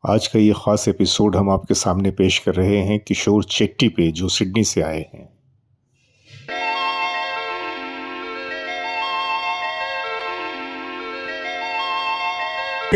आज का ये ख़ास एपिसोड हम आपके सामने पेश कर रहे हैं किशोर चेट्टी पे, जो सिडनी से आए हैं।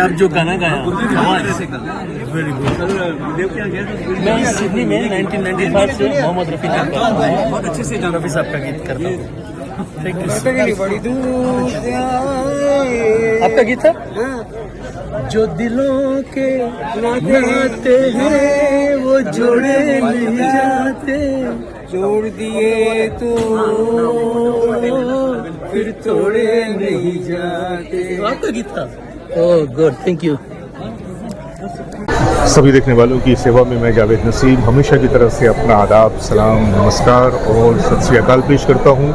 आप जो गाना गाया वेरी गुड। मैं सिडनी में 1995 से मोहम्मद रफ़ी साहब का बहुत अच्छे से रफ़ी साहब का गीत करता हूँ। आपका गीत है जो दिलों के नाते हैं वो जोड़े नहीं जाते, जोड़ दिए तो फिर तोड़े नहीं जाते। आपका गीत था। Oh good, thank you. सभी देखने वालों की सेवा में मैं जावेद नसीम हमेशा की तरफ से अपना आदाब, सलाम, नमस्कार और सत श्री अकाल पेश करता हूँ।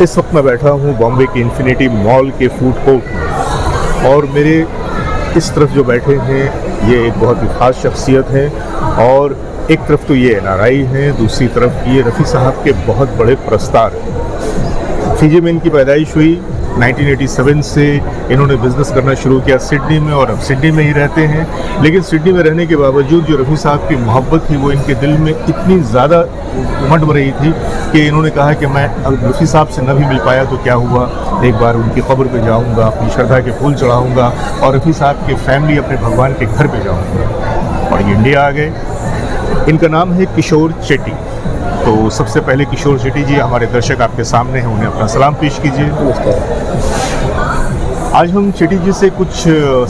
इस वक्त मैं बैठा हूँ बॉम्बे के इन्फिनिटी मॉल के फूड कोर्ट में, और मेरे इस तरफ जो बैठे हैं ये एक बहुत ही ख़ास शख्सियत है। और एक तरफ तो ये NRI हैं, दूसरी तरफ ये रफ़ी साहब के बहुत बड़े प्रस्तार हैं। फिजी में इनकी पैदाइश हुई। 1987 से इन्होंने बिज़नेस करना शुरू किया सिडनी में, और अब सिडनी में ही रहते हैं। लेकिन सिडनी में रहने के बावजूद जो रफ़ी साहब की मोहब्बत थी वो इनके दिल में इतनी ज़्यादा उमड़ रही थी कि इन्होंने कहा कि मैं अब रफ़ी साहब से न भी मिल पाया तो क्या हुआ, एक बार उनकी कब्र पे जाऊंगा, अपनी श्रद्धा के फूल चढ़ाऊंगा और रफ़ी साहब की फैमिली अपने भगवान के घर पे जाऊंगा। और ये इंडिया आ गए। इनका नाम है किशोर चेट्टी। तो सबसे पहले किशोर चेट्टी जी, हमारे दर्शक आपके सामने हैं, उन्हें अपना सलाम पेश कीजिए। आज हम चेट्टी जी से कुछ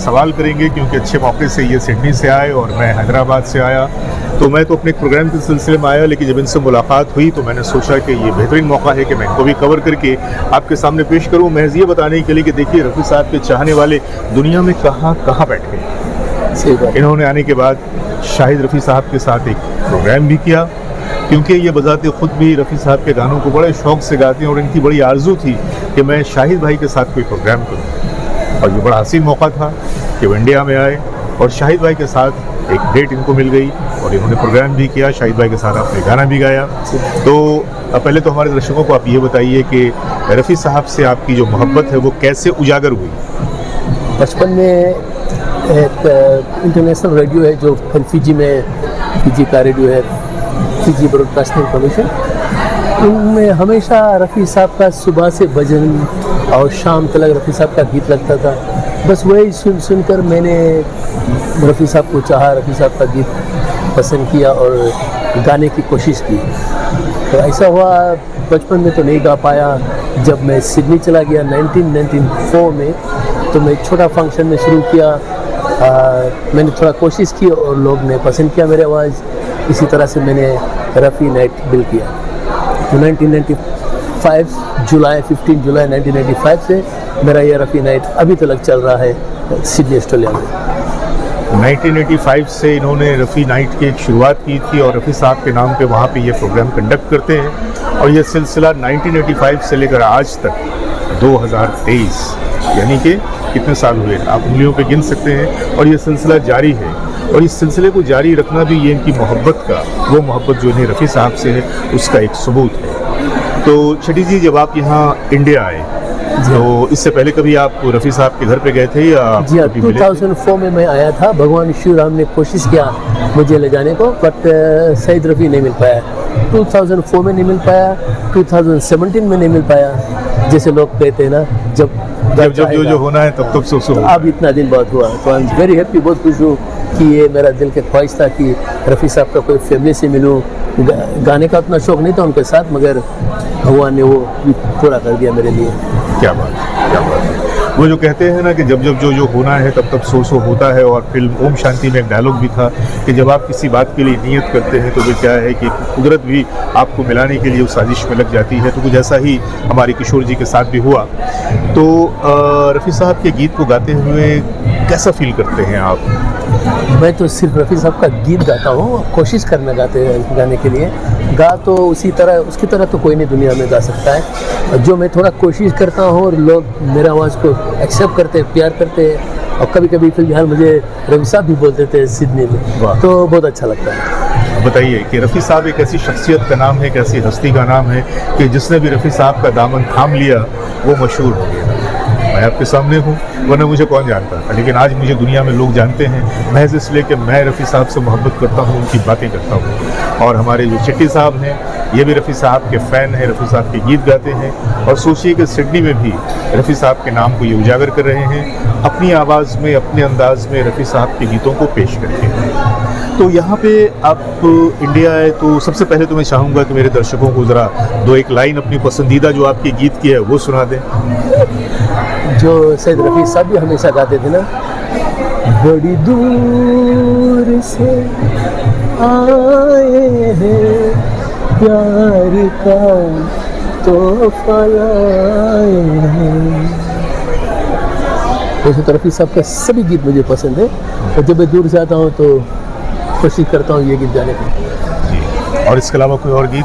सवाल करेंगे क्योंकि अच्छे मौके से ये सिडनी से आए और मैं हैदराबाद से आया। तो मैं तो अपने प्रोग्राम के सिलसिले में आया, लेकिन जब इनसे मुलाकात हुई तो मैंने सोचा कि ये बेहतरीन मौका है कि मैं इनको भी कवर करके आपके सामने पेश करूँ, महज ये बताने के लिए कि देखिए रफ़ी साहब के चाहने वाले दुनिया में कहाँ कहाँ बैठे। इन्होंने आने के बाद शाहिद रफ़ी साहब के साथ एक प्रोग्राम भी किया, क्योंकि ये बजाते ख़ुद भी रफ़ी साहब के गानों को बड़े शौक़ से गाते हैं और इनकी बड़ी आरज़ू थी कि मैं शाहिद भाई के साथ कोई प्रोग्राम करूँ। और ये बड़ा हसीन मौका था कि वो इंडिया में आए और शाहिद भाई के साथ एक डेट इनको मिल गई और इन्होंने प्रोग्राम भी किया, शाहिद भाई के साथ आपने गाना भी गाया। तो पहले तो हमारे दर्शकों को आप ये बताइए कि रफ़ी साहब से आपकी जो मोहब्बत है वो कैसे उजागर हुई। बचपन में एक इंटरनेशनल रेडियो है जो फिजी में, फिजी का रेडियो है, फिजी ब्रॉडकास्टिंग कमीशन, उनमें हमेशा रफ़ी साहब का सुबह से भजन और शाम तक रफ़ी साहब का गीत लगता था। बस वही सुनकर मैंने रफ़ी साहब को चाहा, रफ़ी साहब का गीत पसंद किया और गाने की कोशिश की। तो ऐसा हुआ, बचपन में तो नहीं गा पाया। जब मैं सिडनी चला गया 1994 में, तो मैं छोटा फंक्शन में शुरू किया। मैंने थोड़ा कोशिश की और लोग ने पसंद किया मेरी आवाज़। इसी तरह से मैंने रफ़ी नाइट बिल किया। तो 1995 जुलाई 15 जुलाई 1995 से मेरा ये रफ़ी नाइट अभी तक चल रहा है सिडनी ऑस्ट्रेलिया में। 1985 से इन्होंने रफ़ी नाइट की एक शुरुआत की थी और रफ़ी साहब के नाम पे वहाँ पे ये प्रोग्राम कंडक्ट करते हैं। और ये सिलसिला 1985 से लेकर आज तक 2023, यानी कि कितने साल हुए आप उंगलियों पे गिन सकते हैं, और ये सिलसिला जारी है। और इस सिलसिले को जारी रखना भी ये इनकी मोहब्बत का, वो मोहब्बत जो इन्हें रफ़ी साहब से है, उसका एक सबूत है। तो चेट्टी जी, जब आप यहाँ इंडिया आए तो इससे पहले कभी आप रफ़ी साहब के घर पे गए थे या? जी हाँ, 2004 में मैं आया था। भगवान शिव राम ने कोशिश किया मुझे ले जाने को, बट सईद रफ़ी नहीं मिल पाया। 2004 में नहीं मिल पाया, 2017 में नहीं मिल पाया। जैसे लोग कहते हैं ना, जब जो होना है तब सो अब इतना दिन बाद हुआ। तो आई एम वेरी हैप्पी, बहुत खुश हूँ कि ये मेरा दिल के ख्वाहिश था कि रफ़ी साहब का कोई फैमिली से मिलूँ। गाने का उतना शौक़ नहीं था उनके साथ, मगर भगवान ने वो भी पूरा कर दिया मेरे लिए। क्या बात है, क्या बात है। वो जो कहते हैं ना कि जब जो होना है तब सो होता है। और फिल्म ओम शांति में एक डायलॉग भी था कि जब आप किसी बात के लिए नियत करते हैं तो वो क्या है कि कुदरत भी आपको मिलाने के लिए उस साजिश में लग जाती है। तो कुछ ऐसा ही हमारे किशोर जी के साथ भी हुआ। तो रफ़ी साहब के गीत को गाते हुए कैसा फील करते हैं आप? मैं तो सिर्फ रफ़ी साहब का गीत गाता हूँ, कोशिश करना गाने के लिए। गा तो उसकी तरह तो कोई नहीं दुनिया में गा सकता है। जो मैं थोड़ा कोशिश करता हूँ और लोग मेरे आवाज़ को एक्सेप्ट करते हैं, प्यार करते हैं। और कभी कभी फिलहाल मुझे रफ़ी साहब भी बोलते थे सिडनी में, तो बहुत अच्छा लगता है। बताइए कि रफ़ी साहब एक ऐसी शख्सियत का नाम है, एक ऐसी हस्ती का नाम है कि जिसने भी रफ़ी साहब का दामन थाम लिया वो मशहूर हो गया। मैं आपके सामने हूँ, वरना मुझे कौन जानता था। लेकिन आज मुझे दुनिया में लोग जानते हैं महज इसलिए कि मैं रफ़ी साहब से मोहब्बत करता हूँ, उनकी बातें करता हूँ। और हमारे जो चिट्टी साहब हैं, ये भी रफ़ी साहब के फ़ैन हैं, रफ़ी साहब के गीत गाते हैं। और सोचिए कि सिडनी में भी रफ़ी साहब के नाम को ये उजागर कर रहे हैं, अपनी आवाज़ में, अपने अंदाज में रफ़ी साहब के गीतों को पेश करके। तो यहाँ पे आप इंडिया आए तो सबसे पहले तो मैं चाहूँगा कि मेरे दर्शकों को ज़रा दो एक लाइन अपनी पसंदीदा जो आपके गीत की है वो सुना दें। जो सैयद रफ़ी साहब भी हमेशा गाते थे ना, बड़ी दूर से आए हैं प्यार का तोहफा लाए हैं। वैसे तो रफ़ी साहब के सभी गीत मुझे पसंद है, और जब मैं दूर जाता हूँ तो कोशिश करता हूँ ये गीत गाने की। और इसके अलावा कोई और गीत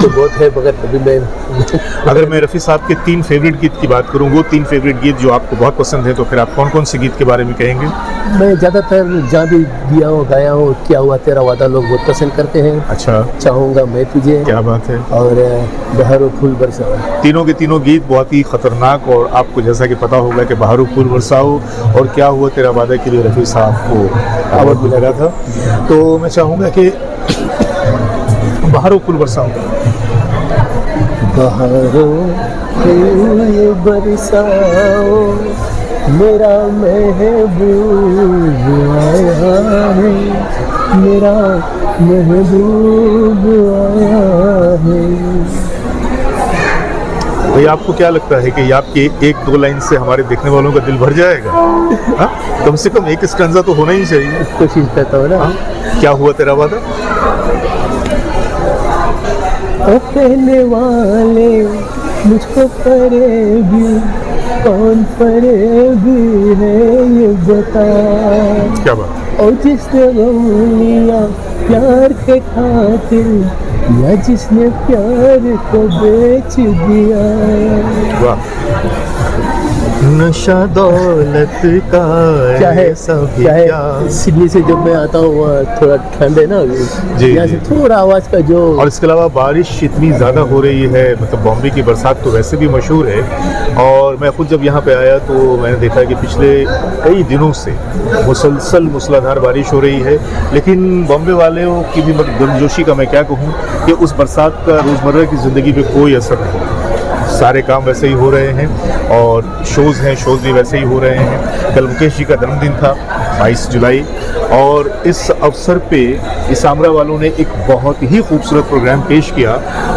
तो बहुत है, मगर अभी मैं अगर मैं रफ़ी साहब के 3 फेवरेट गीत की बात करूँ, वो 3 फेवरेट गीत जो आपको बहुत पसंद है, तो फिर आप कौन कौन से गीत के बारे में कहेंगे? मैं ज़्यादातर जहाँ भी दिया हो, गाया हो, क्या हुआ तेरा वादा लोग बहुत पसंद करते हैं। अच्छा, चाहूँगा मैं तुझे, क्या बात है। और बहारो फूल बरसाओ। तीनों के तीनों गीत बहुत ही खतरनाक, और आपको जैसा कि पता होगा कि बहारो फूल बरसाओ और क्या हुआ तेरा वादा के लिए रफ़ी साहब को अवार्ड मिला था। तो मैं चाहूँगा कि बहारो फूल बरसाओ। बहारो फूल बरसाओ, मेरा महबूब आया है, मेरा महबूब आया है। भाई आपको क्या लगता है कि ये आपके 1-2 लाइन से हमारे देखने वालों का दिल भर जाएगा? हाँ? कम से कम एक स्टैंजा तो होना ही चाहिए। कोशिश करता हूँ ना। हाँ? क्या हुआ तेरा वादा? ओ कहने वाले मुझको फरेबी, कौन फरेबी है ये बता। क्या बात। और जिसने गम लिया प्यार के खातिर, या जिसने प्यार को बेच दिया। वाह। नशा दौलत का क्या है सब क्या है, सिडनी से जब मैं आता हूँ वहाँ थोड़ा ठंड है ना, जी, यहाँ से थोड़ा आवाज़ का जो। और इसके अलावा बारिश इतनी ज़्यादा हो रही है, मतलब बॉम्बे की बरसात तो वैसे भी मशहूर है। और मैं खुद जब यहाँ पे आया तो मैंने देखा कि पिछले कई दिनों से मुसलसल मूसलाधार बारिश हो रही है। लेकिन बॉम्बे वालों की भी मतलब गर्मजोशी का मैं क्या कहूँ कि उस बरसात का रोज़मर्रा की ज़िंदगी पे कोई असर नहीं। सारे काम वैसे ही हो रहे हैं, और शोज़ भी वैसे ही हो रहे हैं। कल मुकेश जी का जन्मदिन था 22 जुलाई, और इस अवसर पे इस आमरा वालों ने एक बहुत ही खूबसूरत प्रोग्राम पेश किया।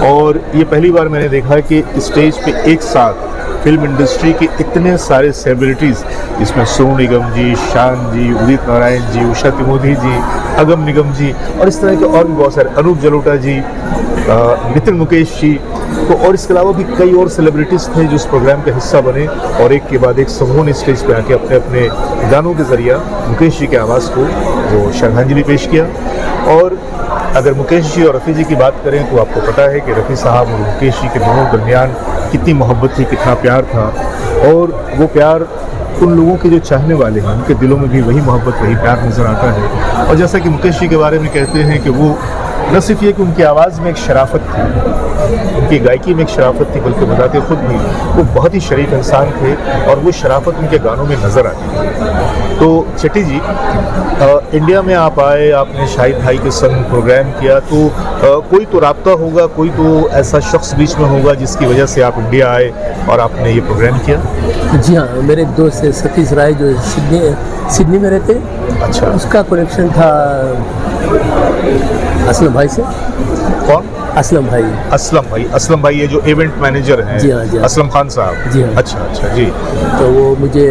और ये पहली बार मैंने देखा कि स्टेज पे एक साथ फिल्म इंडस्ट्री के इतने सारे सेलिब्रिटीज़, इसमें सोनू निगम जी, शान जी, उदित नारायण जी, उषा तिमोधी जी, अगम निगम जी, और इस तरह के और भी बहुत सारे, अनूप जलोटा जी, नितिन मुकेश जी, तो और इसके अलावा भी कई और सेलिब्रिटीज़ थे जो इस प्रोग्राम का हिस्सा बने, और एक के बाद एक समूह ने स्टेज पे आके अपने अपने गानों के ज़रिए मुकेश जी के आवाज़ को वो श्रद्धांजलि पेश किया। और अगर मुकेश जी और रफ़ी जी की बात करें तो आपको पता है कि रफ़ी साहब और मुकेश जी के दोनों दरमियान कितनी मोहब्बत थी, कितना प्यार था। और वो प्यार उन लोगों के जो चाहने वाले हैं उनके दिलों में भी वही मोहब्बत, वही प्यार नज़र आता है। और जैसा कि मुकेश जी के बारे में कहते हैं कि वो न सिर्फ ये कि उनकी आवाज़ में एक शराफत थी, उनकी गायकी में एक शराफत थी, बल्कि बताते खुद भी वो बहुत ही शरीफ इंसान थे, और वो शराफत उनके गानों में नज़र आती है। तो चिट्टी जी, इंडिया में आप आए, आपने शाहिद भाई के संग प्रोग्राम किया, तो कोई तो राब्ता होगा, कोई तो ऐसा शख्स बीच में होगा जिसकी वजह से आप इंडिया आए और आपने ये प्रोग्राम किया? जी हाँ, मेरे एक दोस्त है सतीश राय जो सिडनी में रहते हैं। अच्छा। उसका कनेक्शन था असलम भाई से। कौन? असलम भाई। असलम भाई ये जो इवेंट मैनेजर हैं। जी हाँ, जी हाँ। असलम खान साहब। जी हाँ। अच्छा जी। तो वो मुझे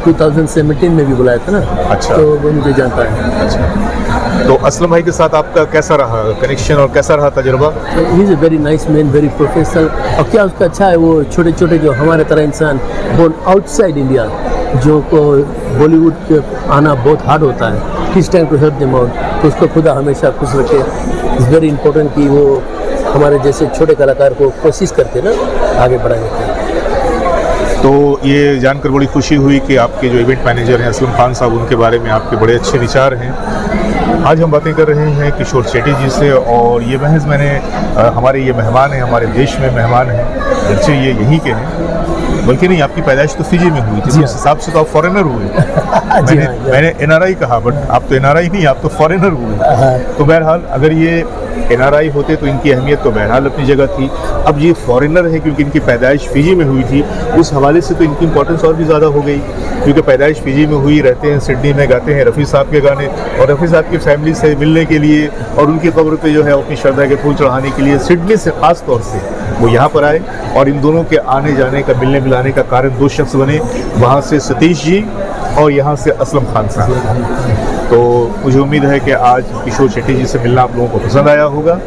2017 में भी बुलाया था ना। अच्छा। तो वो मुझे जानता है। अच्छा। तो असलम भाई के साथ आपका कैसा रहा कनेक्शन और कैसा रहा तजुर्बा? He is a very nice man, very professional. और क्या उसका अच्छा है, वो छोटे छोटे जो हमारे तरह इंसान बोर्न आउटसाइड इंडिया जो को बॉलीवुड के आना बहुत हार्ड होता है, किस time to help them out, तो उसको खुदा हमेशा खुश रखे। इट्स वेरी इंपॉर्टेंट कि वो हमारे जैसे छोटे कलाकार को कोशिश करते ना आगे बढ़ाने की। तो ये जानकर बड़ी खुशी हुई कि आपके जो इवेंट मैनेजर हैं असलम खान साहब, उनके बारे में आपके बड़े अच्छे विचार हैं। आज हम बातें कर रहे हैं किशोर शेट्टी जी से, और ये महज हमारे ये मेहमान हैं, हमारे देश में मेहमान हैं, जैसे ये यहीं के हैं, बल्कि नहीं, आपकी पैदाइश तो फिजी में हुई थी, तो उस हिसाब से तो आप फॉरेनर हुए। मैंने एनआरआई कहा, बट आप तो एनआरआई नहीं, आप तो फॉरेनर हुए। तो बहरहाल अगर ये एनआरआई होते तो इनकी अहमियत तो बहरहाल अपनी जगह थी। अब ये फॉरेनर है क्योंकि इनकी पैदाइश फिजी में हुई थी, उस हवाले से तो इनकी इंपॉर्टेंस और भी ज़्यादा हो गई, क्योंकि पैदाइश फिजी में हुई, रहते हैं सिडनी में, गाते हैं रफ़ी साहब के गाने, और रफ़ी साहब की फैमिली से मिलने के लिए और उनकी कब्र पे जो है अपनी श्रद्धा के फूल चढ़ाने के लिए सिडनी से ख़ास तौर से वो यहाँ पर आए, और इन दोनों के आने जाने का, मिलने मिलाने का कारण दो शख्स बने, वहाँ से सतीश जी और यहाँ से असलम खान साहब। तो मुझे उम्मीद है कि आज किशोर शेट्टी जी से मिलना आप लोगों को पसंद आया होगा।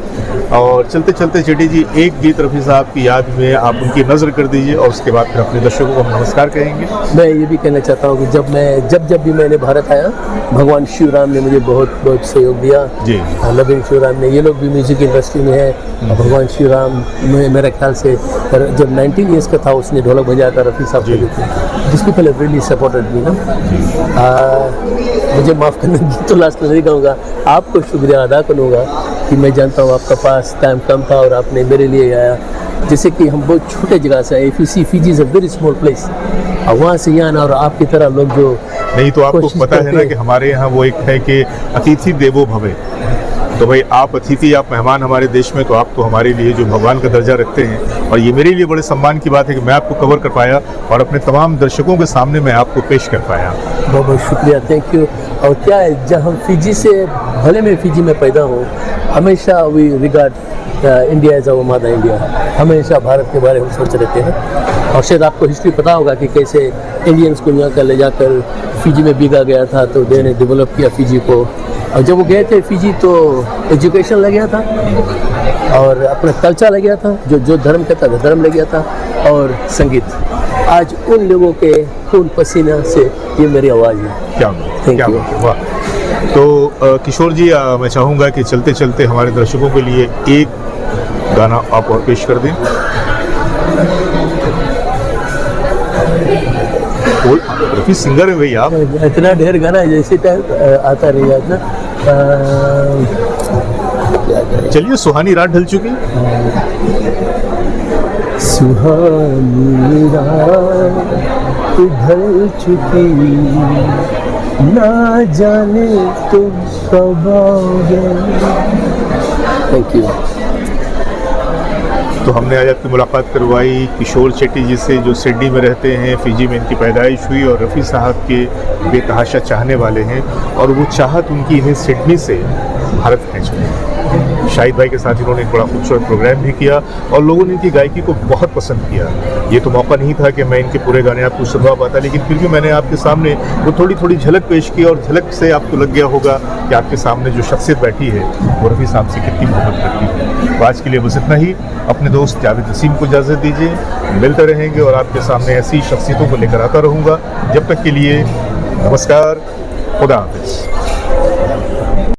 और चलते चलते शेट्टी जी, एक गीत रफ़ी साहब की याद में आप उनकी नज़र कर दीजिए, और उसके बाद फिर अपने दर्शकों को हम नमस्कार कहेंगे। मैं ये भी कहना चाहता हूँ कि जब भी मैंने भारत आया, भगवान शिवराम ने मुझे बहुत बहुत सहयोग दिया जी। नवीन शिवराम ने, ये लोग भी म्यूज़िक इंडस्ट्री में है। भगवान शिवराम में मेरे ख्याल से जब 19 ईयर्स का था उसने ढोलक बजाया था रफ़ी साहब के, जिस people have really supported me ना। मुझे माफ़ करना, तो लास्ट में नहीं कहूँगा, आपको शुक्रिया अदा करूँगा कि मैं जानता हूँ आपका पास टाइम कम था और आपने मेरे लिए आया। जैसे कि हम बहुत छोटे जगह से आए, Fiji is a very small place, और वहाँ से यहाँ ना, और आपकी तरह लोग जो नहीं, तो आपको पता है ना कि हमारे यहाँ वो एक है कि अतिथि देवो भवे, तो भाई आप अतिथि, आप मेहमान हमारे देश में, तो आप तो हमारे लिए जो भगवान का दर्जा रखते हैं, और ये मेरे लिए बड़े सम्मान की बात है कि मैं आपको कवर कर पाया और अपने तमाम दर्शकों के सामने मैं आपको पेश कर पाया। बहुत बहुत शुक्रिया, थैंक यू। और क्या है, जब हम फिजी से, भले मैं फिजी में पैदा हूँ, हमेशा we regard India as our mother India, हमेशा भारत के बारे में सोच रहते हैं। और शायद आपको हिस्ट्री पता होगा कि कैसे इंडियंस को यहाँ कर ले जाकर फिजी में बिका गया था, तो दे ने डेवलप किया फिजी को। और जब वो गए थे फिजी तो एजुकेशन लग गया था और अपना कल्चर लग गया था, जो धर्म कहता था धर्म लग गया था, और संगीत। आज उन लोगों के खून पसीना से ये मेरी आवाज़ है। क्या थैंक यू। वाह। तो किशोर जी, मैं चाहूँगा कि चलते चलते हमारे दर्शकों के लिए एक गाना आप और पेश कर दें। रफ़ी सिंगर है भाई आप, इतना ढेर गाना है, जैसे टाइम आता रहेगा ना। चलिए, सुहानी रात ढल चुकी, सुहानी रात ढल चुकी, ना जाने तुम कब आओगे। Thank you. तो हमने आज आपकी मुलाकात करवाई किशोर शेट्टी जी से, जो सिडनी में रहते हैं, फिजी में इनकी पैदाइश हुई, और रफ़ी साहब के बेतहाशा चाहने वाले हैं, और वो चाहत उनकी इन्हें सिडनी से भारत खींच गई। शाहिद भाई के साथ इन्होंने एक बड़ा खूबसूरत प्रोग्राम भी किया, और लोगों ने इनकी गायकी को बहुत पसंद किया। ये तो मौका नहीं था कि मैं इनके पूरे गाने आपको सुनवा पाता, लेकिन फिर भी मैंने आपके सामने वो थोड़ी थोड़ी झलक पेश की, और झलक से आपको लग गया होगा कि आपके सामने जो शख्सियत बैठी है वो रफ़ी साहब से कितनी मोहब्बत करती है। तो आज के लिए बस इतना ही। अपने दोस्त जावेद नसीम को इजाज़त दीजिए, मिलते रहेंगे और आपके सामने ऐसी शख्सियतों को लेकर आता रहूँगा। जब तक के लिए नमस्कार, खुदा हाफ़िज़।